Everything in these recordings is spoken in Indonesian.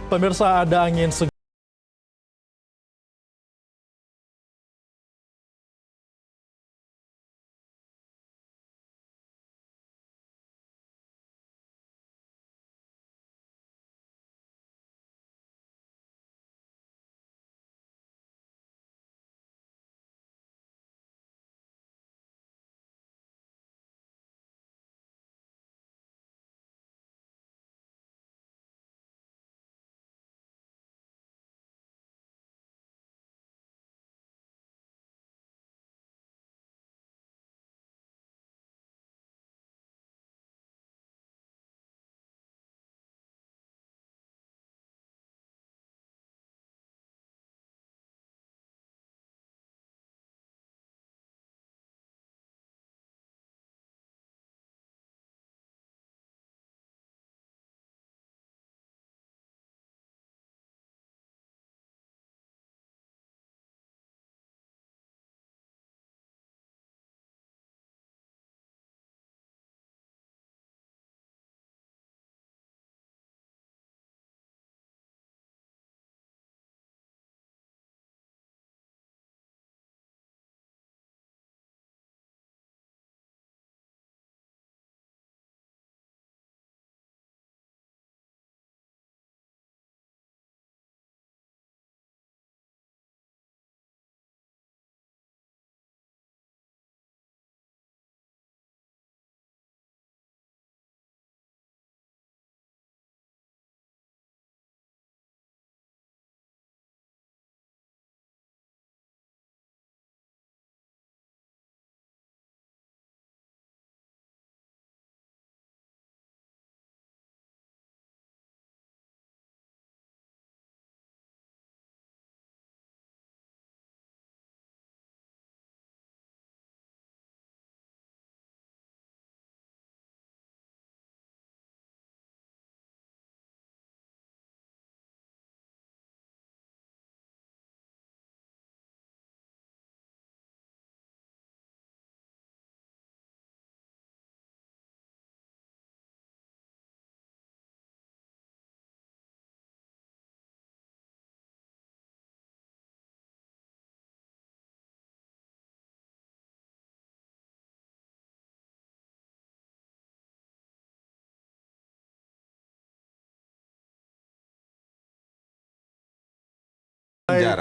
Pemirsa, ada angin segar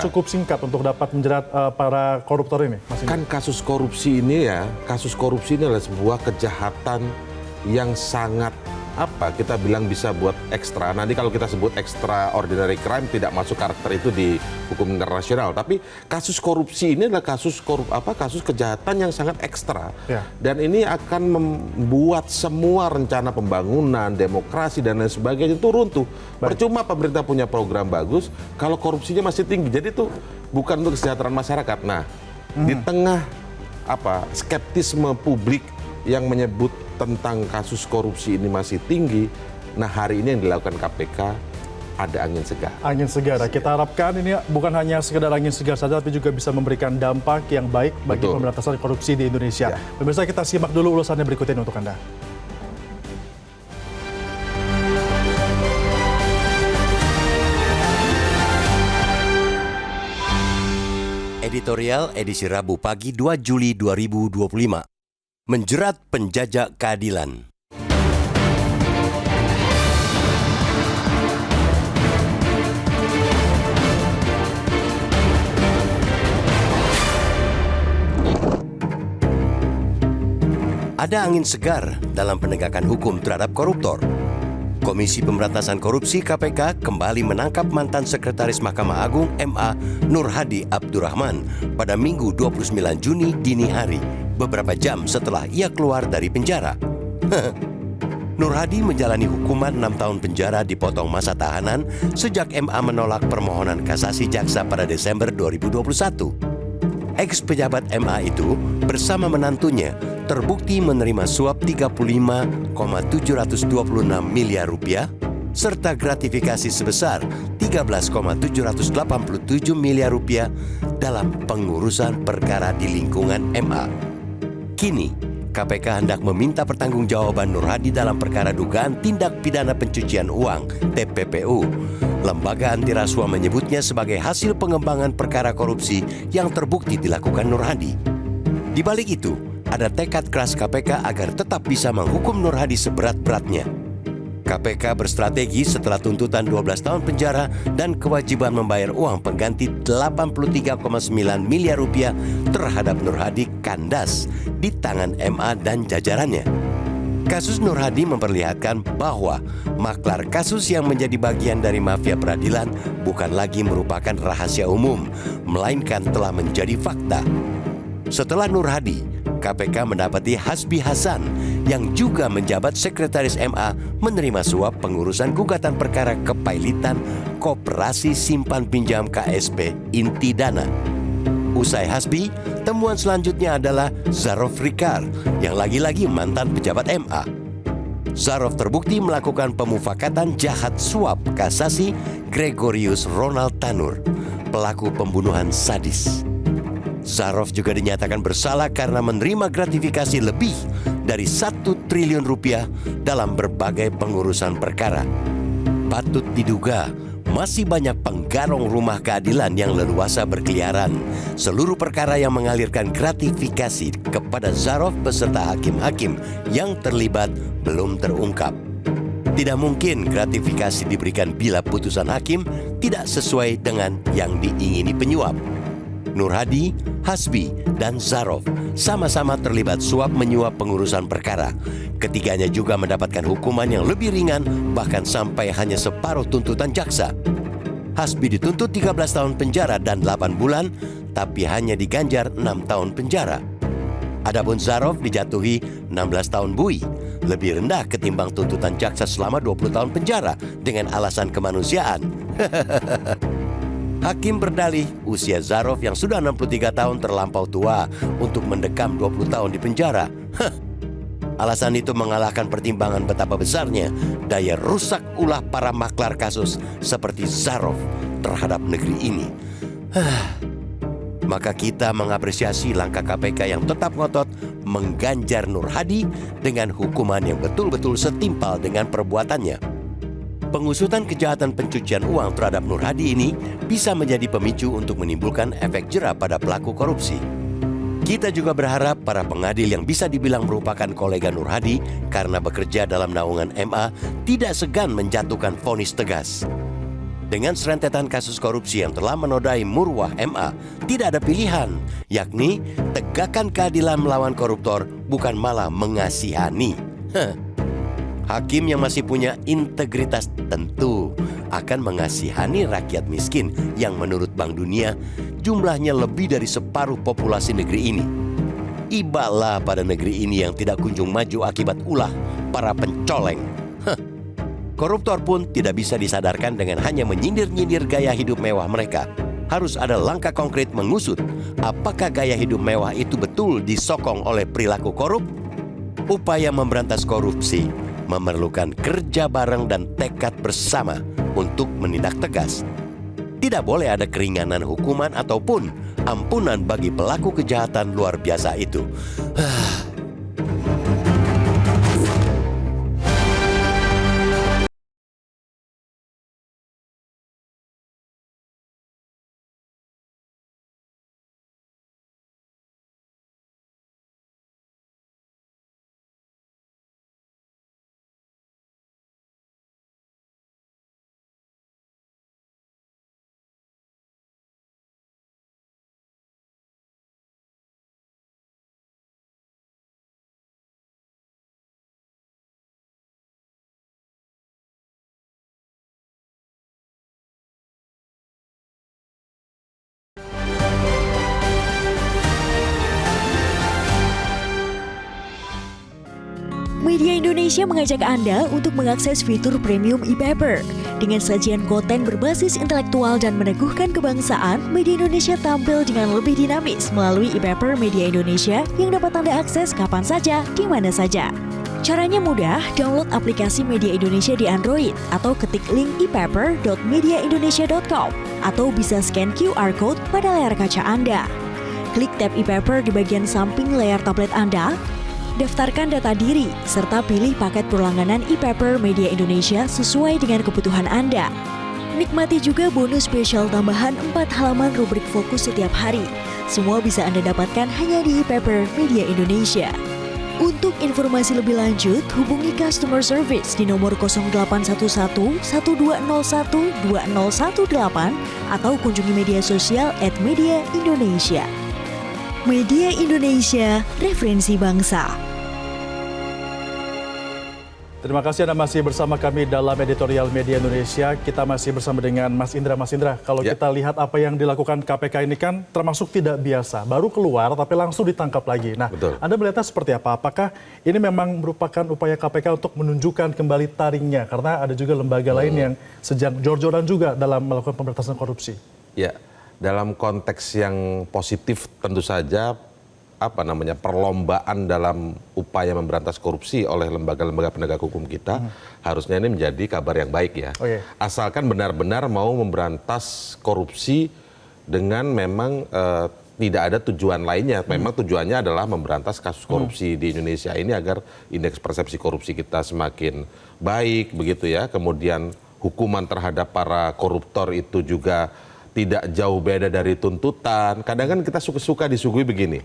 cukup singkat untuk dapat menjerat para koruptor ini, Mas Indra. Kan kasus korupsi ini adalah sebuah kejahatan yang sangat kita bilang bisa buat ekstra. Nanti kalau kita sebut extraordinary crime tidak masuk karakter itu di hukum internasional. Tapi kasus korupsi ini adalah kasus kejahatan yang sangat ekstra. Ya. Dan ini akan membuat semua rencana pembangunan, demokrasi dan lain sebagainya itu runtuh. Percuma pemerintah punya program bagus kalau korupsinya masih tinggi. Jadi itu bukan untuk kesejahteraan masyarakat. Nah, di tengah skeptisme publik yang menyebut tentang kasus korupsi ini masih tinggi. Nah, hari ini yang dilakukan KPK ada angin segar. Angin segar. Kita harapkan ini bukan hanya sekedar angin segar saja, tapi juga bisa memberikan dampak yang baik bagi pemberantasan korupsi di Indonesia. Pemirsa, kita simak dulu ulasannya berikut ini untuk Anda. Editorial edisi Rabu pagi 2 Juli 2025. Menjerat penjajah keadilan. Ada angin segar dalam penegakan hukum terhadap koruptor. Komisi Pemberantasan Korupsi KPK kembali menangkap mantan Sekretaris Mahkamah Agung MA Nur Hadi Abdurrahman pada Minggu 29 Juni dini hari, beberapa jam setelah ia keluar dari penjara. Nur Hadi menjalani hukuman 6 tahun penjara dipotong masa tahanan sejak MA menolak permohonan kasasi jaksa pada Desember 2021. Ex-pejabat MA itu bersama menantunya terbukti menerima suap 35,726 miliar rupiah serta gratifikasi sebesar 13,787 miliar rupiah dalam pengurusan perkara di lingkungan MA. Kini, KPK hendak meminta pertanggungjawaban Nur Hadi dalam perkara dugaan tindak pidana pencucian uang (TPPU). Lembaga anti rasuah menyebutnya sebagai hasil pengembangan perkara korupsi yang terbukti dilakukan Nur Hadi. Di balik itu, ada tekad keras KPK agar tetap bisa menghukum Nur Hadi seberat-beratnya. KPK berstrategi setelah tuntutan 12 tahun penjara dan kewajiban membayar uang pengganti 83,9 miliar rupiah terhadap Nur Hadi kandas di tangan MA dan jajarannya. Kasus Nur Hadi memperlihatkan bahwa maklar kasus yang menjadi bagian dari mafia peradilan bukan lagi merupakan rahasia umum, melainkan telah menjadi fakta. Setelah Nur Hadi, KPK mendapati Hasbi Hasan yang juga menjabat sekretaris MA menerima suap pengurusan gugatan perkara kepailitan Koperasi Simpan Pinjam KSP Inti Dana. Usai Hasbi, temuan selanjutnya adalah Zarof Rikar yang lagi-lagi mantan pejabat MA. Zarof terbukti melakukan pemufakatan jahat suap kasasi Gregorius Ronald Tanur, pelaku pembunuhan sadis. Zarof juga dinyatakan bersalah karena menerima gratifikasi lebih dari 1 triliun rupiah dalam berbagai pengurusan perkara. Patut diduga masih banyak penggarong rumah keadilan yang leluasa berkeliaran. Seluruh perkara yang mengalirkan gratifikasi kepada Zarof beserta hakim-hakim yang terlibat belum terungkap. Tidak mungkin gratifikasi diberikan bila putusan hakim tidak sesuai dengan yang diingini penyuap. Nur Hadi, Hasbi, dan Zarof sama-sama terlibat suap menyuap pengurusan perkara. Ketiganya juga mendapatkan hukuman yang lebih ringan, bahkan sampai hanya separuh tuntutan jaksa. Hasbi dituntut 13 tahun penjara dan 8 bulan, tapi hanya diganjar 6 tahun penjara. Adapun Zarof dijatuhi 16 tahun bui, lebih rendah ketimbang tuntutan jaksa selama 20 tahun penjara dengan alasan kemanusiaan. Hakim berdalih usia Zarof yang sudah 63 tahun terlampau tua untuk mendekam 20 tahun di penjara. Alasan itu mengalahkan pertimbangan betapa besarnya daya rusak ulah para maklar kasus seperti Zarof terhadap negeri ini. Maka kita mengapresiasi langkah KPK yang tetap ngotot mengganjar Nur Hadi dengan hukuman yang betul-betul setimpal dengan perbuatannya. Pengusutan kejahatan pencucian uang terhadap Nur Hadi ini bisa menjadi pemicu untuk menimbulkan efek jera pada pelaku korupsi. Kita juga berharap para pengadil yang bisa dibilang merupakan kolega Nur Hadi karena bekerja dalam naungan MA tidak segan menjatuhkan vonis tegas. Dengan serentetan kasus korupsi yang telah menodai marwah MA, tidak ada pilihan, yakni tegakkan keadilan melawan koruptor, bukan malah mengasihani. Hakim yang masih punya integritas tentu akan mengasihani rakyat miskin yang menurut Bank Dunia jumlahnya lebih dari separuh populasi negeri ini. Ibalah pada negeri ini yang tidak kunjung maju akibat ulah para pencoleng. Koruptor pun tidak bisa disadarkan dengan hanya menyindir-nyindir gaya hidup mewah mereka. Harus ada langkah konkret mengusut apakah gaya hidup mewah itu betul disokong oleh perilaku korup. Upaya memberantas korupsi memerlukan kerja bareng dan tekad bersama untuk menindak tegas. Tidak boleh ada keringanan hukuman ataupun ampunan bagi pelaku kejahatan luar biasa itu. Media Indonesia mengajak Anda untuk mengakses fitur premium e-paper. Dengan sajian konten berbasis intelektual dan meneguhkan kebangsaan, Media Indonesia tampil dengan lebih dinamis melalui e-paper Media Indonesia yang dapat Anda akses kapan saja, di mana saja. Caranya mudah, download aplikasi Media Indonesia di Android atau ketik link e-paper.mediaindonesia.com atau bisa scan QR Code pada layar kaca Anda. Klik tab e-paper di bagian samping layar tablet Anda. Daftarkan data diri, serta pilih paket berlangganan e-paper Media Indonesia sesuai dengan kebutuhan Anda. Nikmati juga bonus spesial tambahan 4 halaman rubrik fokus setiap hari. Semua bisa Anda dapatkan hanya di e-paper Media Indonesia. Untuk informasi lebih lanjut, hubungi customer service di nomor 0811 1201 2018 atau kunjungi media sosial @mediaindonesia. Media Indonesia, referensi bangsa. Terima kasih Anda masih bersama kami dalam editorial Media Indonesia. Kita masih bersama dengan Mas Indra. Mas Indra, kalau kita lihat apa yang dilakukan KPK ini kan termasuk tidak biasa. Baru keluar tapi langsung ditangkap lagi. Nah, betul. Anda melihatnya seperti apa? Apakah ini memang merupakan upaya KPK untuk menunjukkan kembali taringnya? Karena ada juga lembaga lain yang sejak jor-joran juga dalam melakukan pemberantasan korupsi. Ya, dalam konteks yang positif tentu saja perlombaan dalam upaya memberantas korupsi oleh lembaga-lembaga penegak hukum kita harusnya ini menjadi kabar yang baik ya. Asalkan benar-benar mau memberantas korupsi dengan memang tidak ada tujuan lainnya. Memang tujuannya adalah memberantas kasus korupsi di Indonesia ini agar indeks persepsi korupsi kita semakin baik begitu ya. Kemudian hukuman terhadap para koruptor itu juga tidak jauh beda dari tuntutan. Kadang kan kita suka-suka disuguhi begini.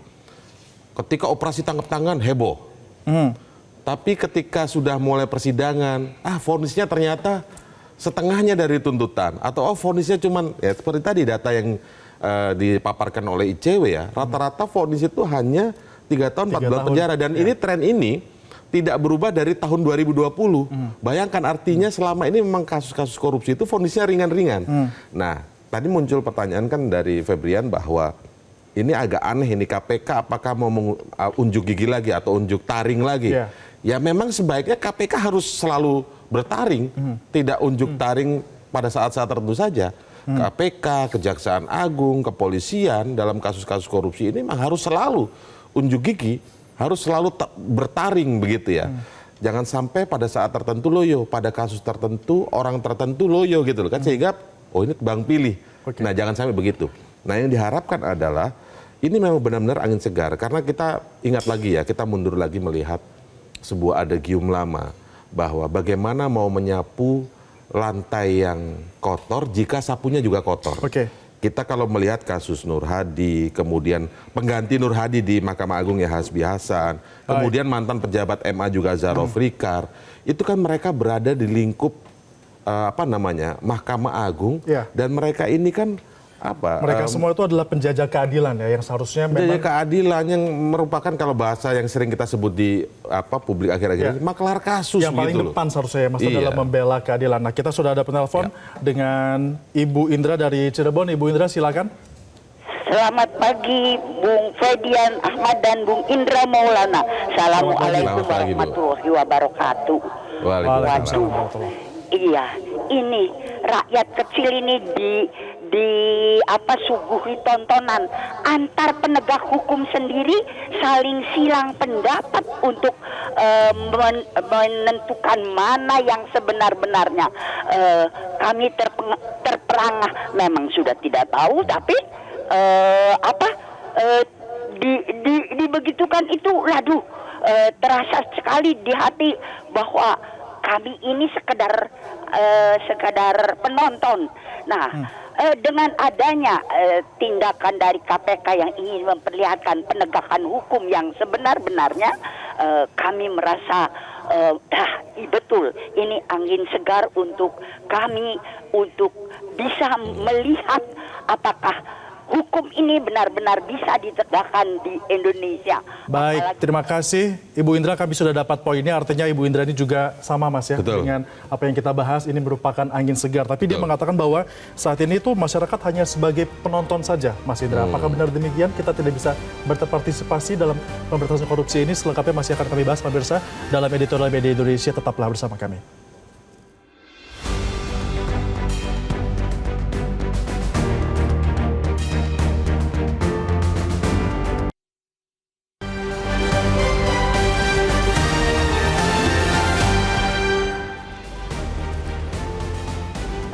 Ketika operasi tangkap tangan heboh, tapi ketika sudah mulai persidangan, vonisnya ternyata setengahnya dari tuntutan, atau vonisnya cuman ya seperti tadi data yang dipaparkan oleh ICW ya, rata-rata vonis itu hanya 3 tahun 4 bulan penjara, dan ini tren ini tidak berubah dari tahun 2020. Bayangkan artinya selama ini memang kasus-kasus korupsi itu vonisnya ringan-ringan. Nah, tadi muncul pertanyaan kan dari Febrian bahwa ini agak aneh ini KPK apakah mau unjuk gigi lagi atau unjuk taring lagi. Ya memang sebaiknya KPK harus selalu bertaring, tidak unjuk taring pada saat-saat tertentu saja. KPK, Kejaksaan Agung, Kepolisian dalam kasus-kasus korupsi ini memang harus selalu unjuk gigi, harus selalu bertaring begitu ya. Jangan sampai pada saat tertentu loyo, pada kasus tertentu, orang tertentu loyo gitu loh kan, sehingga ini tebang pilih. Nah jangan sampai begitu. Nah yang diharapkan adalah ini memang benar-benar angin segar, karena kita ingat lagi ya, kita mundur lagi melihat sebuah adagium lama bahwa bagaimana mau menyapu lantai yang kotor jika sapunya juga kotor. Kita kalau melihat kasus Nur Hadi, kemudian pengganti Nur Hadi di Mahkamah Agung ya Hasbi Hasan, kemudian mantan pejabat MA juga Zarof Rikar, itu kan mereka berada di lingkup Mahkamah Agung, dan mereka ini kan mereka semua itu adalah penjajah keadilan ya, yang seharusnya penjajah keadilan yang merupakan kalau bahasa yang sering kita sebut di publik akhir-akhir ini maklar kasus yang paling gitu depan seharusnya ya Mas dalam membela keadilan. Nah kita sudah ada penelpon dengan Ibu Indra dari Cirebon. Ibu Indra silakan. Selamat pagi Bung Fedian Ahmad dan Bung Indra Maulana. Assalamualaikum warahmatullahi wabarakatuh. Waalaikumsalam. Iya, ini rakyat kecil ini suguhi tontonan antar penegak hukum sendiri saling silang pendapat untuk menentukan mana yang sebenar-benarnya. Kami terperangah, memang sudah tidak tahu, tapi dibegitukan itu, terasa sekali di hati bahwa kami ini sekedar penonton. Nah, dengan adanya tindakan dari KPK yang ingin memperlihatkan penegakan hukum yang sebenar-benarnya, kami merasa betul ini angin segar untuk kami untuk bisa melihat apakah hukum ini benar-benar bisa ditegakkan di Indonesia. Baik, terima kasih Ibu Indra, kami sudah dapat poinnya. Artinya Ibu Indra ini juga sama Mas ya, dengan apa yang kita bahas ini merupakan angin segar. Tapi dia mengatakan bahwa saat ini itu masyarakat hanya sebagai penonton saja, Mas Indra. Apakah benar demikian? Kita tidak bisa berpartisipasi dalam pemberantasan korupsi ini. Selengkapnya masih akan kami bahas pemirsa dalam editorial Media Indonesia. Tetaplah bersama kami.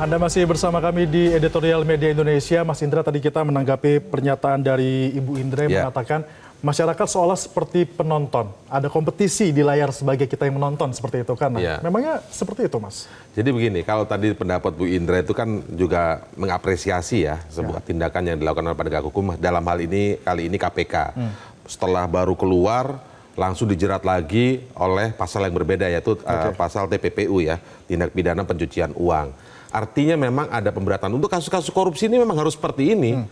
Anda masih bersama kami di editorial Media Indonesia. Mas Indra, tadi kita menanggapi pernyataan dari Ibu Indra yang mengatakan masyarakat seolah seperti penonton. Ada kompetisi di layar sebagai kita yang menonton seperti itu kan. Nah, Iya. memangnya seperti itu, Mas? Jadi begini, kalau tadi pendapat Bu Indra itu kan juga mengapresiasi ya sebuah tindakan yang dilakukan oleh penegak hukum dalam hal ini kali ini KPK. Setelah baru keluar langsung dijerat lagi oleh pasal yang berbeda yaitu pasal TPPU ya, tindak pidana pencucian uang. Artinya memang ada pemberatan untuk kasus-kasus korupsi ini memang harus seperti ini.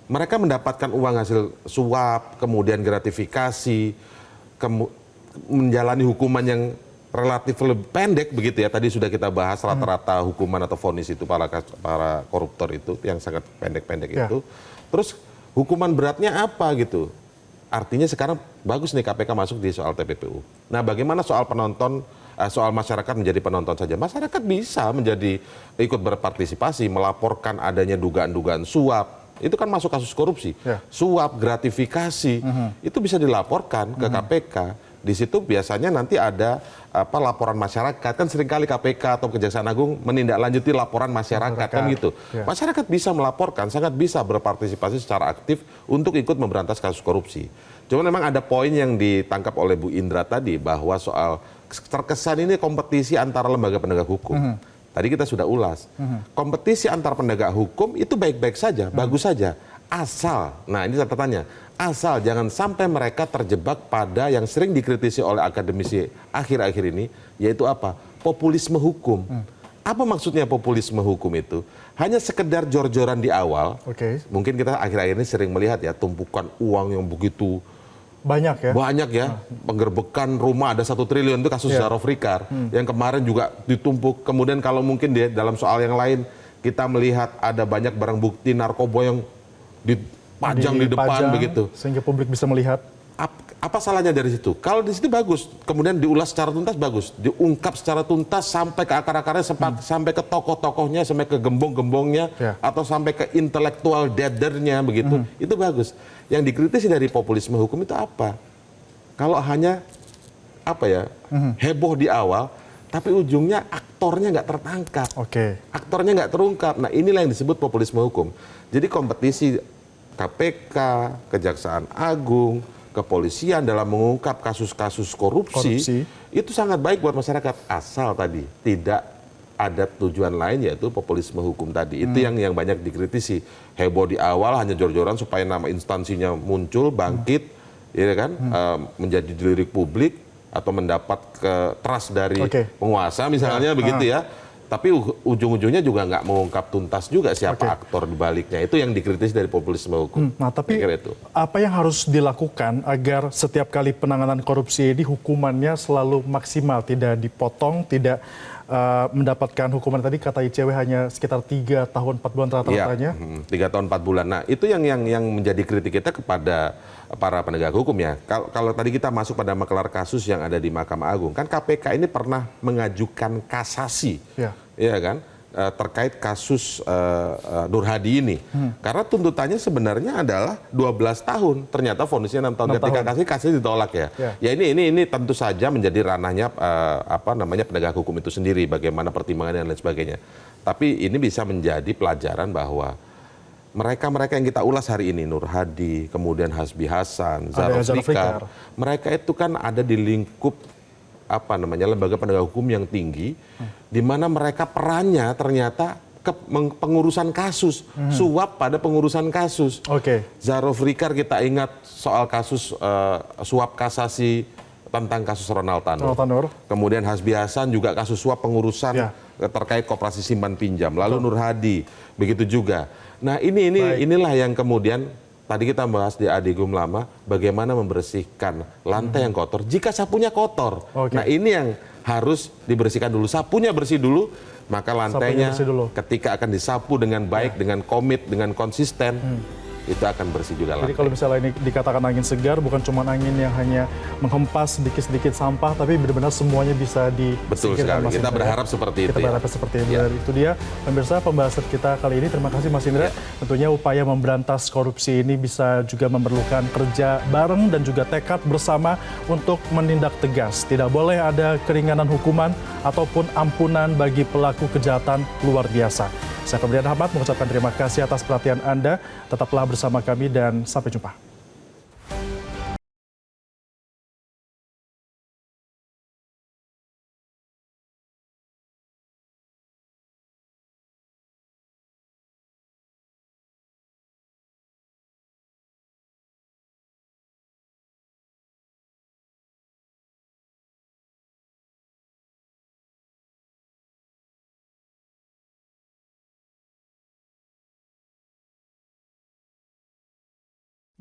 Mereka mendapatkan uang hasil suap, kemudian gratifikasi, menjalani hukuman yang relatif lebih pendek begitu ya. Tadi sudah kita bahas rata-rata hukuman atau vonis itu para koruptor itu yang sangat pendek-pendek itu. Terus hukuman beratnya apa gitu? Artinya sekarang bagus nih KPK masuk di soal TPPU. Nah, bagaimana soal penonton, soal masyarakat menjadi penonton saja? Masyarakat bisa menjadi ikut berpartisipasi, melaporkan adanya dugaan-dugaan suap. Itu kan masuk kasus korupsi. Suap, gratifikasi, itu bisa dilaporkan ke KPK. Di situ biasanya nanti ada laporan masyarakat. Kan seringkali KPK atau Kejaksaan Agung menindaklanjuti laporan masyarakat kan gitu. Masyarakat bisa melaporkan, sangat bisa berpartisipasi secara aktif untuk ikut memberantas kasus korupsi. Cuma memang ada poin yang ditangkap oleh Bu Indra tadi bahwa soal terkesan ini kompetisi antara lembaga penegak hukum. Tadi kita sudah ulas. Kompetisi antar penegak hukum itu baik-baik saja, bagus saja. Asal, nah ini catatannya, asal jangan sampai mereka terjebak pada yang sering dikritisi oleh akademisi akhir-akhir ini, yaitu apa? Populisme hukum. Apa maksudnya populisme hukum itu? Hanya sekedar jor-joran di awal. Mungkin kita akhir-akhir ini sering melihat ya, tumpukan uang yang begitu banyak ya. Banyak ya, penggerbekan rumah ada 1 triliun itu kasus Zaro Frikar. Yang kemarin juga ditumpuk. Kemudian kalau mungkin di dalam soal yang lain kita melihat ada banyak barang bukti narkoba yang dipajang di depan begitu. Sehingga publik bisa melihat. Apa salahnya dari situ? Kalau di situ bagus, kemudian diulas secara tuntas bagus, diungkap secara tuntas sampai ke akar-akarnya, sampai ke tokoh-tokohnya, sampai ke gembong-gembongnya, atau sampai ke intelektual dadernya begitu, itu bagus. Yang dikritisi dari populisme hukum itu apa? Kalau hanya heboh di awal, tapi ujungnya aktornya nggak tertangkap, aktornya nggak terungkap. Nah inilah yang disebut populisme hukum. Jadi kompetisi KPK, Kejaksaan Agung, kepolisian dalam mengungkap kasus-kasus korupsi itu sangat baik buat masyarakat, asal tadi tidak ada tujuan lain yaitu populisme hukum tadi. Itu yang banyak dikritisi. Heboh di awal hanya jor-joran supaya nama instansinya muncul, bangkit, ya kan, menjadi dilirik publik atau mendapat trust dari penguasa misalnya begitu ya. Tapi ujung-ujungnya juga nggak mengungkap tuntas juga siapa aktor di baliknya. Itu yang dikritisi dari populisme hukum. Nah, tapi apa yang harus dilakukan agar setiap kali penanganan korupsi ini hukumannya selalu maksimal, tidak dipotong, tidak mendapatkan hukuman tadi kata ICW hanya sekitar 3 tahun 4 bulan rata-ratanya? 3 tahun 4 bulan. Nah, itu yang menjadi kritik kita kepada para penegak hukum ya. Kalau tadi kita masuk pada makelar kasus yang ada di Mahkamah Agung, kan KPK ini pernah mengajukan kasasi. Ya kan, terkait kasus Nur Hadi ini. Karena tuntutannya sebenarnya adalah 12 tahun. Ternyata vonisnya 6 tahun. Ketika kasih ditolak ya. Ya ini tentu saja menjadi ranahnya penegak hukum itu sendiri, bagaimana pertimbangannya dan lain sebagainya. Tapi ini bisa menjadi pelajaran bahwa mereka yang kita ulas hari ini, Nur Hadi, kemudian Hasbi Hasan, Zaro Frikar, mereka itu kan ada di lingkup lembaga penegak hukum yang tinggi, di mana mereka perannya ternyata pengurusan kasus, suap pada pengurusan kasus. Zaro Frikar kita ingat soal kasus suap kasasi tentang kasus Ronald Tanur. Kemudian Hasbi Hasan juga kasus suap pengurusan terkait koperasi simpan pinjam. Lalu Nur Hadi begitu juga. Nah inilah yang kemudian tadi kita bahas di Adigum Lama, bagaimana membersihkan lantai yang kotor jika sapunya kotor. Nah ini yang harus dibersihkan dulu. Sapunya bersih dulu, maka lantainya ketika akan disapu dengan baik, dengan komit, dengan konsisten, itu akan bersih juga lantai. Jadi kalau misalnya ini dikatakan angin segar, bukan cuma angin yang hanya menghempas sedikit-sedikit sampah, tapi benar-benar semuanya bisa disingkirkan. Betul sekali, kita berharap seperti itu. Kita berharap seperti itu. Itu dia pemirsa pembahasan kita kali ini. Terima kasih Mas Indra. Tentunya upaya memberantas korupsi ini bisa juga memerlukan kerja bareng dan juga tekad bersama untuk menindak tegas. Tidak boleh ada keringanan hukuman ataupun ampunan bagi pelaku kejahatan luar biasa. Saya Febrian Ahmad mengucapkan terima kasih atas perhatian Anda. Tetaplah bersama kami dan sampai jumpa.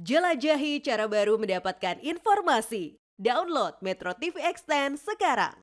Jelajahi cara baru mendapatkan informasi. Download Metro TV Extend sekarang.